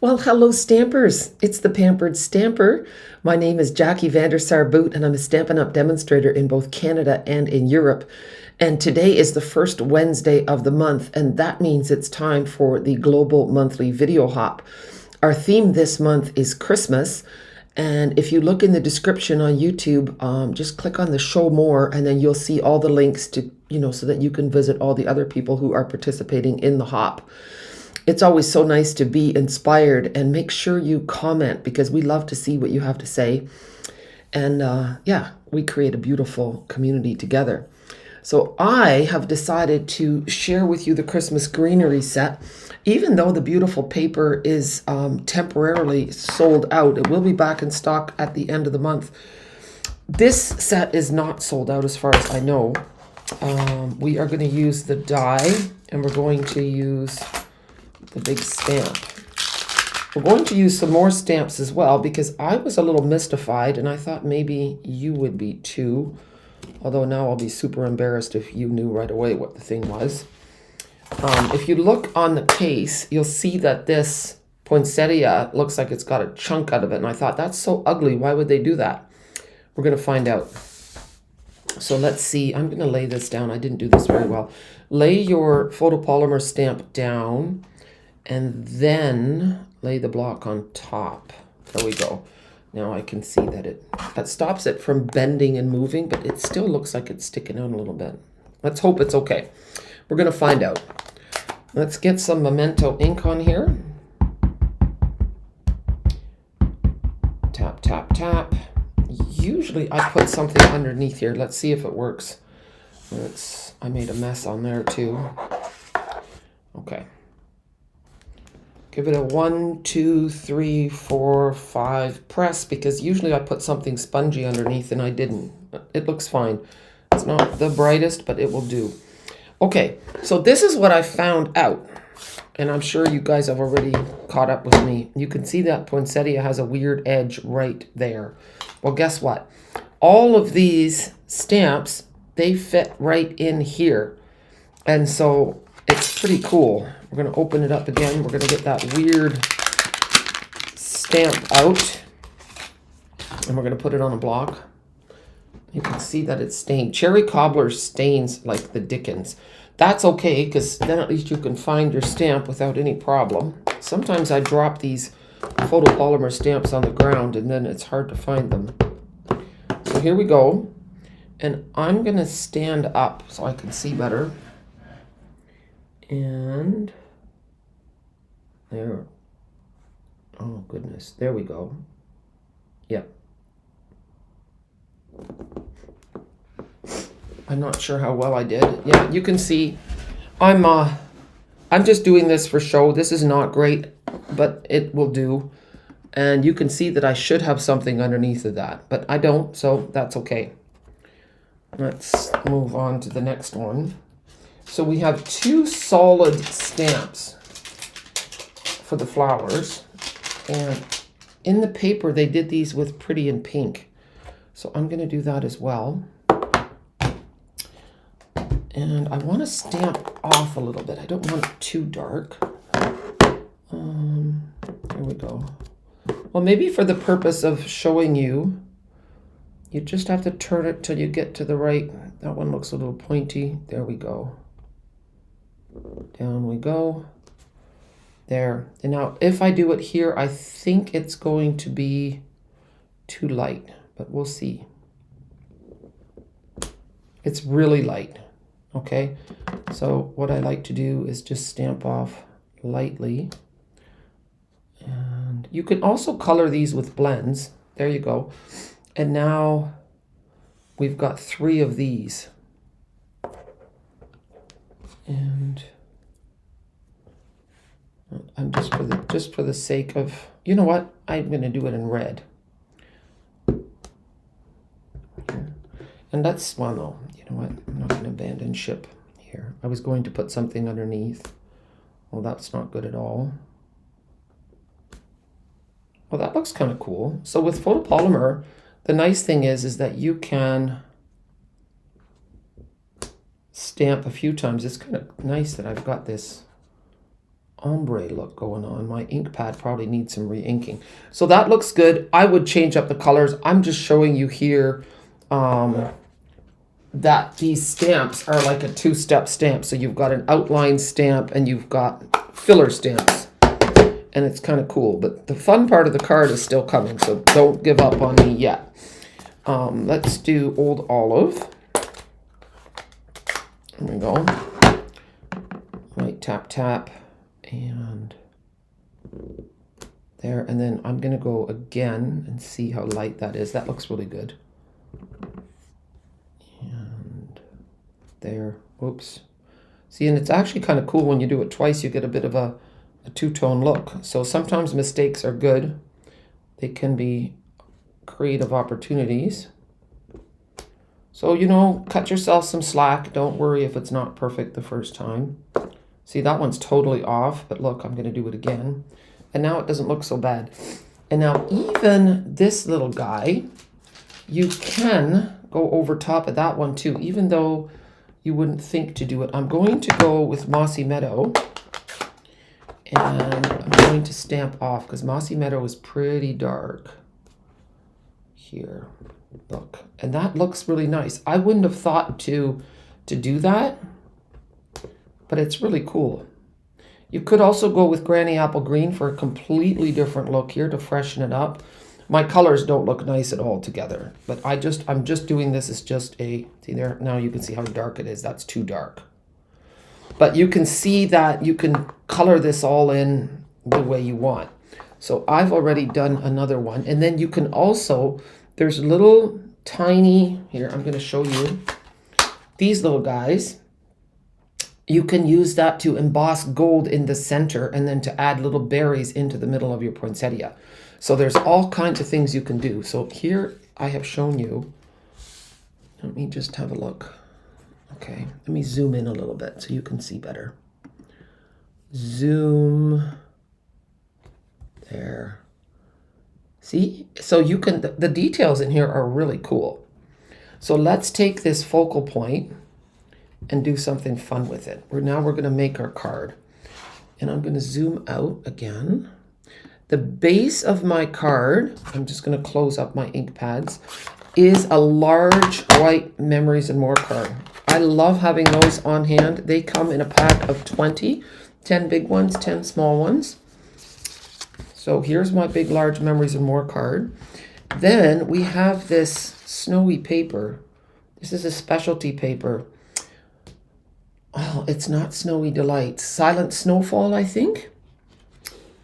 Well, hello, Stampers. It's the Pampered Stamper. My name is Jackie Vandersar-Boot, and I'm a Stampin' Up! Demonstrator in both Canada and in Europe. And today is the first Wednesday of the month, and that means it's time for the Global Monthly Video Hop. Our theme this month is Christmas, and if you look in the description on YouTube, just click on the Show More, and then you'll see all the links to, so that you can visit all the other people who are participating in the hop. It's always so nice to be inspired, and make sure you comment because we love to see what you have to say. And yeah, we create a beautiful community together. So I have decided to share with you the Christmas Greenery set. Even though the beautiful paper is temporarily sold out, it will be back in stock at the end of the month. This set is not sold out as far as I know. We are going to use the die, and we're going to use the big stamp. We're going to use some more stamps as well because I was a little mystified, and I thought maybe you would be too. Although now I'll be super embarrassed if you knew right away what the thing was. If you look on the case, you'll see that this poinsettia looks like it's got a chunk out of it, and I thought that's so ugly. Why would they do that? We're going to find out. So let's see. I'm going to lay this down. I didn't do this very well. Lay your photopolymer stamp down, and then lay the block on top. There we go. Now I can see that stops it from bending and moving, but it still looks like it's sticking out a little bit. Let's hope it's okay. We're going to find out. Let's get some Memento ink on here. Tap, tap, tap. Usually I put something underneath here. Let's see if it works. I made a mess on there too. Okay. Give it a 1, 2, 3, 4, 5 press, because usually I put something spongy underneath and I didn't. It looks fine. It's not the brightest, but it will do. Okay, so this is what I found out, and I'm sure you guys have already caught up with me. You can see that poinsettia has a weird edge right there. Well, guess what? All of these stamps, they fit right in here, and so it's pretty cool. We're going to open it up again. We're going to get that weird stamp out, and we're going to put it on a block. You can see that it's stained. Cherry cobbler stains like the dickens. That's okay, because then at least you can find your stamp without any problem. Sometimes I drop these photopolymer stamps on the ground, and then it's hard to find them. So here we go. And I'm going to stand up so I can see better. And there. Oh, goodness. There we go. Yep. I'm not sure how well I did. Yeah, you can see I'm just doing this for show. This is not great, but it will do. And you can see that I should have something underneath of that, but I don't, so that's okay. Let's move on to the next one. So we have 2 solid stamps for the flowers, and in the paper they did these with pretty in pink. So I'm going to do that as well. And I want to stamp off a little bit. I don't want it too dark. There we go. Well, maybe for the purpose of showing you, you just have to turn it till you get to the right. That one looks a little pointy. There we go. Down we go. There. And now if I do it here, I think it's going to be too light, but we'll see. It's really light. Okay. So what I like to do is just stamp off lightly. And you can also color these with blends. There you go. And now we've got 3 of these. And I'm just for the sake of, you know what? I'm going to do it in red. And that's, well, no, you know what? I'm not going to abandon ship here. I was going to put something underneath. Well, that's not good at all. Well, that looks kind of cool. So with photopolymer, the nice thing is that you can stamp a few times. It's kind of nice that I've got this ombre look going on. My ink pad probably needs some re-inking. So that looks good. I would change up the colors. I'm just showing you here that these stamps are like a two-step stamp. So you've got an outline stamp and you've got filler stamps. And it's kind of cool. But the fun part of the card is still coming. So don't give up on me yet. Let's do Old Olive. There we go. Right, tap, tap. And there. And then I'm going to go again and see how light that is. That looks really good. There. Oops. See, and it's actually kind of cool when you do it twice, you get a bit of a two-tone look. So sometimes mistakes are good. They can be creative opportunities. So, you know, cut yourself some slack. Don't worry if it's not perfect the first time. See, that one's totally off, but look, I'm going to do it again. And now it doesn't look so bad. And now even this little guy, you can go over top of that one too, even though you wouldn't think to do it. I'm going to go with Mossy Meadow, and I'm going to stamp off because Mossy Meadow is pretty dark here. Look, and that looks really nice. I wouldn't have thought to do that, but it's really cool. You could also go with Granny Apple Green for a completely different look here to freshen it up. My colors don't look nice at all together, but I'm just doing this as just a, see there, now you can see how dark it is. That's too dark. But you can see that you can color this all in the way you want. So I've already done another one. And then you can also, there's little tiny, here, I'm gonna show you, these little guys. You can use that to emboss gold in the center and then to add little berries into the middle of your poinsettia. So there's all kinds of things you can do. So here I have shown you, let me just have a look. Okay, let me zoom in a little bit so you can see better. Zoom, there. See, so you can, the details in here are really cool. So let's take this focal point and do something fun with it. Now we're gonna make our card. And I'm gonna zoom out again. The base of my card, I'm just going to close up my ink pads, is a large white Memories and More card. I love having those on hand. They come in a pack of 20, 10 big ones, 10 small ones. So here's my big, large Memories and More card. Then we have this snowy paper. This is a specialty paper. Oh, it's not Snowy Delights. Silent Snowfall, I think.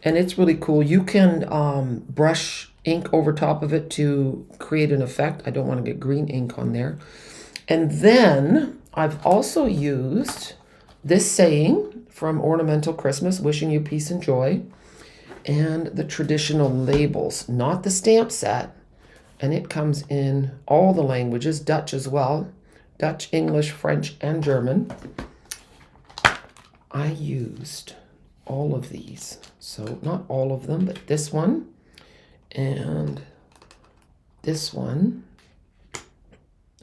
And it's really cool. You can brush ink over top of it to create an effect. I don't want to get green ink on there. And then I've also used this saying from Ornamental Christmas, wishing you peace and joy, and the traditional labels, not the stamp set. And it comes in all the languages, Dutch as well, Dutch, English, French, and German. I used all of these. So not all of them, but this one and this one.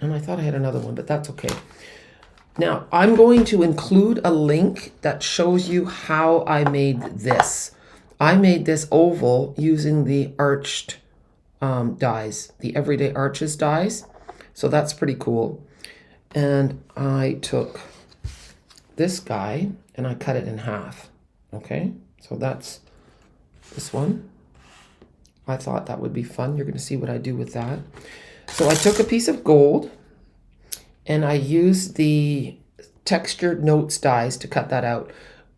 And I thought I had another one, but that's okay. Now I'm going to include a link that shows you how I made this. I made this oval using the arched dies, the Everyday Arches dies. So that's pretty cool. And I took this guy and I cut it in half. Okay, so that's this one. I thought that would be fun. You're going to see what I do with that. So I took a piece of gold and I used the textured notes dies to cut that out.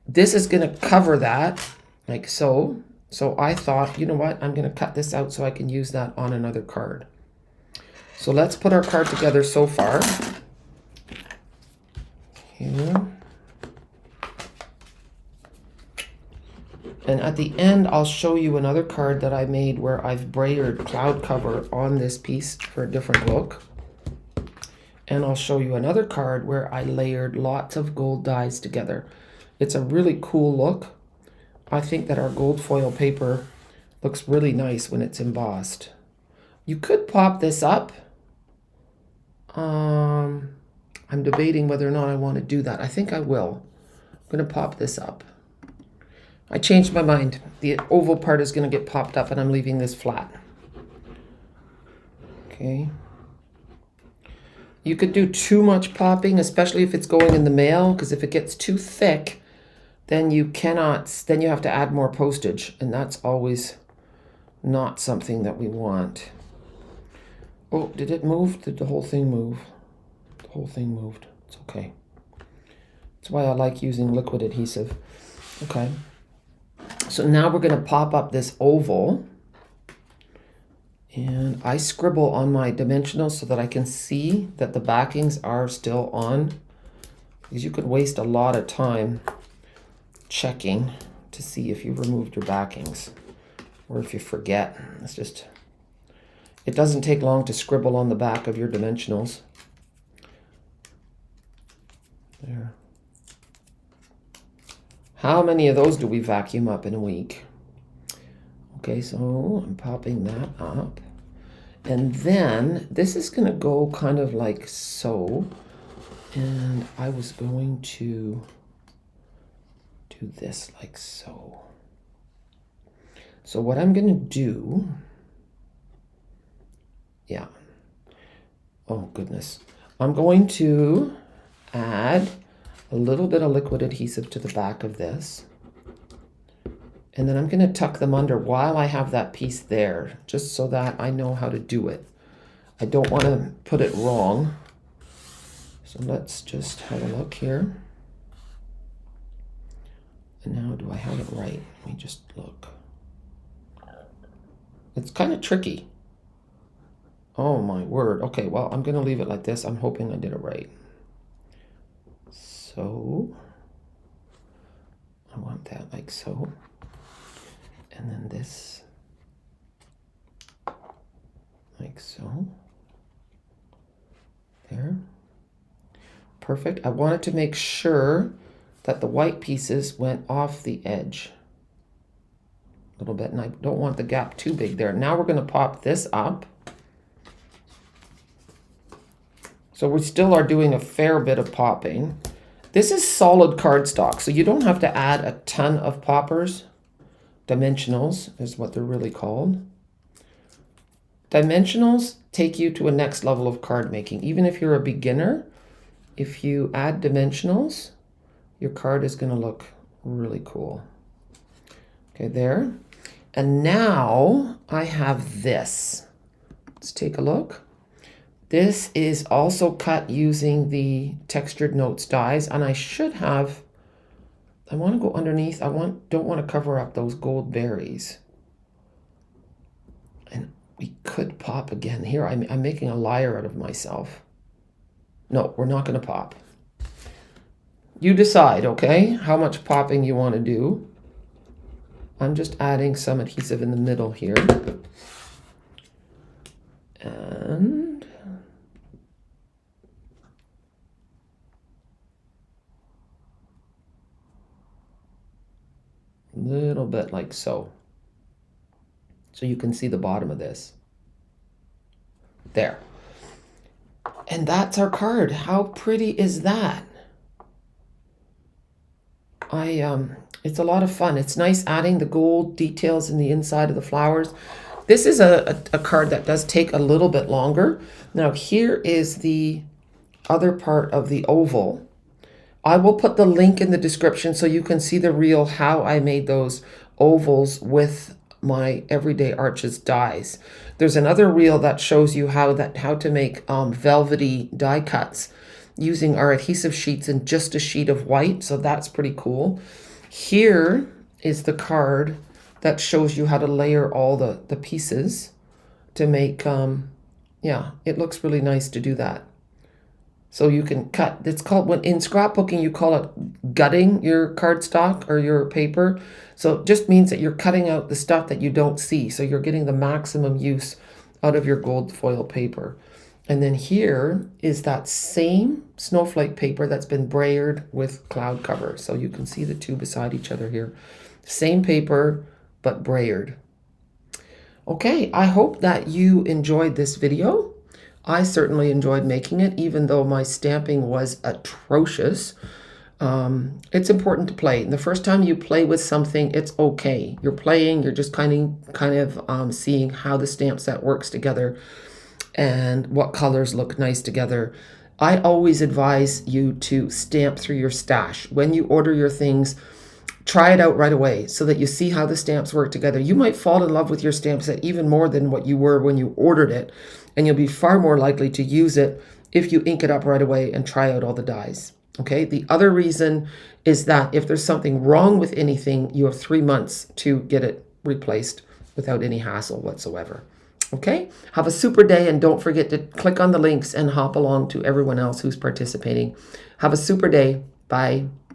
This is going to cover that like so. So I thought, you know what? I'm going to cut this out so I can use that on another card. So let's put our card together so far. Here. And at the end, I'll show you another card that I made where I've braided cloud cover on this piece for a different look. And I'll show you another card where I layered lots of gold dies together. It's a really cool look. I think that our gold foil paper looks really nice when it's embossed. You could pop this up. I'm debating whether or not I want to do that. I think I will. I'm going to pop this up. I changed my mind. The oval part is going to get popped up and I'm leaving this flat. Okay. You could do too much popping, especially if it's going in the mail, because if it gets too thick, then you have to add more postage, and that's always not something that we want. Oh, did it move? Did the whole thing move? The whole thing moved. It's okay. That's why I like using liquid adhesive. Okay. So now we're going to pop up this oval. And I scribble on my dimensionals so that I can see that the backings are still on. Because you could waste a lot of time checking to see if you removed your backings. Or if you forget. It doesn't take long to scribble on the back of your dimensionals. There. How many of those do we vacuum up in a week? Okay, so I'm popping that up. And then this is going to go kind of like so. And I was going to do this like so. So what I'm going to do, yeah. Oh, goodness. I'm going to add a little bit of liquid adhesive to the back of this. And then I'm going to tuck them under while I have that piece there, just so that I know how to do it. I don't want to put it wrong. So let's just have a look here. And now, do I have it right? Let me just look. It's kind of tricky. Oh my word. Okay, well, I'm going to leave it like this. I'm hoping I did it right. So, I want that like so. And then this, like so. There. Perfect. I wanted to make sure that the white pieces went off the edge a little bit, and I don't want the gap too big there. Now we're going to pop this up. So we still are doing a fair bit of popping. This is solid cardstock, so you don't have to add a ton of poppers. Dimensionals is what they're really called. Dimensionals take you to a next level of card making. Even if you're a beginner, if you add dimensionals, your card is going to look really cool. Okay, there. And now I have this. Let's take a look. This is also cut using the Textured Notes dies, and I should have, I want to go underneath. Don't want to cover up those gold berries. And we could pop again. Here, I'm making a liar out of myself. No, we're not going to pop. You decide, okay, how much popping you want to do. I'm just adding some adhesive in the middle here. And a little bit like so. So you can see the bottom of this. There. And that's our card. How pretty is that? It's a lot of fun. It's nice adding the gold details in the inside of the flowers. This is a card that does take a little bit longer. Now here is the other part of the oval. I will put the link in the description so you can see the reel how I made those ovals with my Everyday Arches dies. There's another reel that shows you how to make velvety die cuts using our adhesive sheets and just a sheet of white. So that's pretty cool. Here is the card that shows you how to layer all the pieces to make, yeah, it looks really nice to do that. So you can cut, it's called, when in scrapbooking, you call it gutting your cardstock or your paper. So it just means that you're cutting out the stuff that you don't see. So you're getting the maximum use out of your gold foil paper. And then here is that same snowflake paper that's been brayered with cloud cover. So you can see the two beside each other here. Same paper, but brayered. Okay, I hope that you enjoyed this video. I certainly enjoyed making it, even though my stamping was atrocious. It's important to play. The first time you play with something, it's okay. You're playing, you're just kind of seeing how the stamp set works together and what colors look nice together. I always advise you to stamp through your stash. When you order your things, try it out right away so that you see how the stamps work together. You might fall in love with your stamp set even more than what you were when you ordered it, and you'll be far more likely to use it if you ink it up right away and try out all the dies. Okay, the other reason is that if there's something wrong with anything, you have 3 months to get it replaced without any hassle whatsoever. Okay, have a super day, and don't forget to click on the links and hop along to everyone else who's participating. Have a super day. Bye.